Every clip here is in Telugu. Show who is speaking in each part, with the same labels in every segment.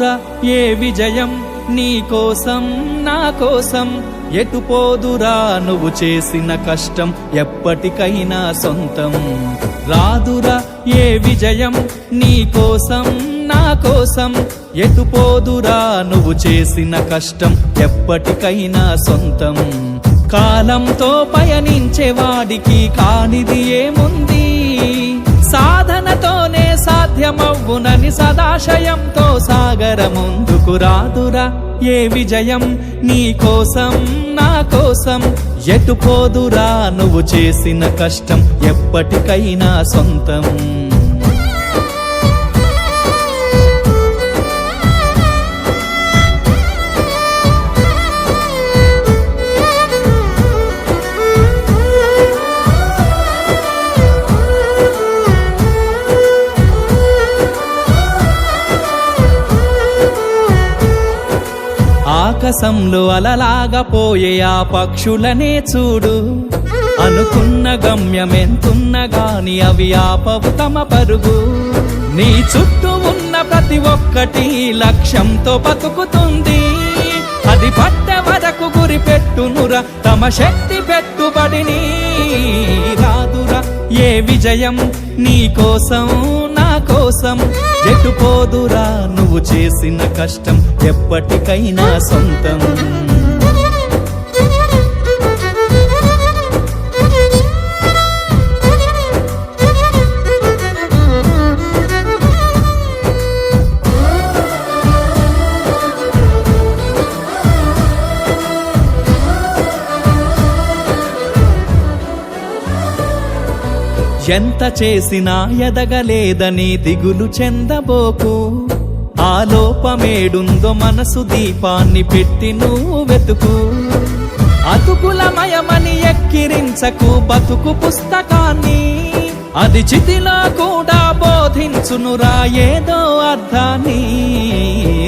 Speaker 1: రాదురా ఏ విజయం నీ కోసం నా కోసం, ఎటు పోదురా నువ్వు చేసిన కష్టం ఎప్పటికైనా సొంతం. రాదురా ఏ విజయం నీ కోసం నా కోసం, ఎటు పోదురా నువ్వు చేసిన కష్టం ఎప్పటికైనా సొంతం. కాలంతో పయనించే వాడికి కానిది ఏముంది, సాధనతోనే సాధ్యమవ్వునని సదాశయంతో సాగర ముందుకు. రాదురా ఏ విజయం నీ కోసం నా కోసం, ఎటు పోదురా నువ్వు చేసిన కష్టం ఎప్పటికైనా సొంతం. ఆకాశంలో అలలాగా పోయే ఆ పక్షులనే చూడు, అనుకున్న గమ్యమెంతున్న గాని అవి ఆపవు తమ పరుగు. నీ చుట్టూ ఉన్న ప్రతి ఒక్కటి లక్ష్యంతో బతుకుతుంది, అది పట్టే వరకు గురి పెట్టునురా తమ శక్తి పెట్టుబడిని. రాదురా ఏ విజయం నీ కోసం నా కోసం, ఎటు పోదురా నువ్వు చేసిన కష్టం ఎప్పటికైనా సొంతం. ఎంత చేసినా ఎదగలేదని దిగులు చెందబోకు, ఆ లోపమేడుందో మనసు దీపాన్ని పెట్టి నువ్వు వెతుకు. అతుకులమయమని ఎక్కిరించకు బతుకు పుస్తకాన్ని, అది చితిలో కూడా బోధించునురా ఏదో అర్థాన్ని.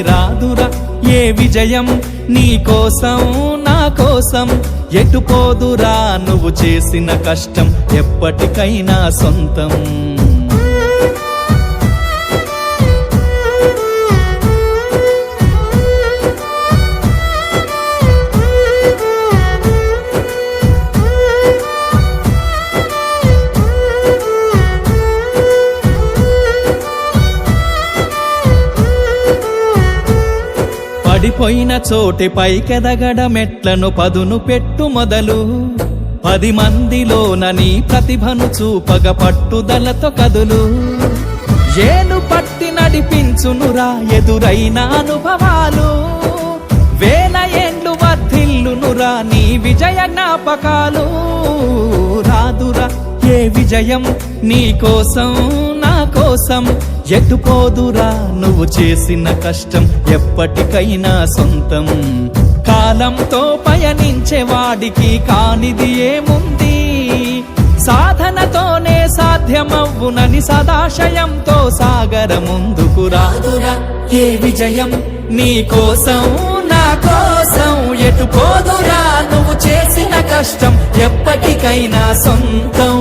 Speaker 1: రాదురా ఏ విజయం నీ కోసం నా కోసం, ఎటు పోదురా నువ్వు చేసిన కష్టం ఎప్పటికైనా సొంతం. పడిపోయిన చోటి పైకెదగడ మెట్లను పదును పెట్టు మొదలు, 10 మందిలోన నీ ప్రతిభను చూపగ పట్టుదలతో కదులు. ఏలు పట్టి నడిపించునురా ఎదురైన అనుభవాలు, వేల ఏండ్లు వర్ధిల్లునురా నీ విజయ జ్ఞాపకాలు. రాదురా ఏ విజయం నీ కోసం నా కోసం, ఎటు పోదురా నువ్వు చేసిన కష్టం ఎప్పటికైనా సొంతం. కాలంతో పయనించే వాడికి కానిది ఏముంది, సాధనతోనే సాధ్యమవ్వునని సదాశయంతో సాగర ముందుకు. రాదురా ఏ విజయం నీ కోసం నా కోసం, ఎటు పోదురా నువ్వు చేసిన కష్టం ఎప్పటికైనా సొంతం.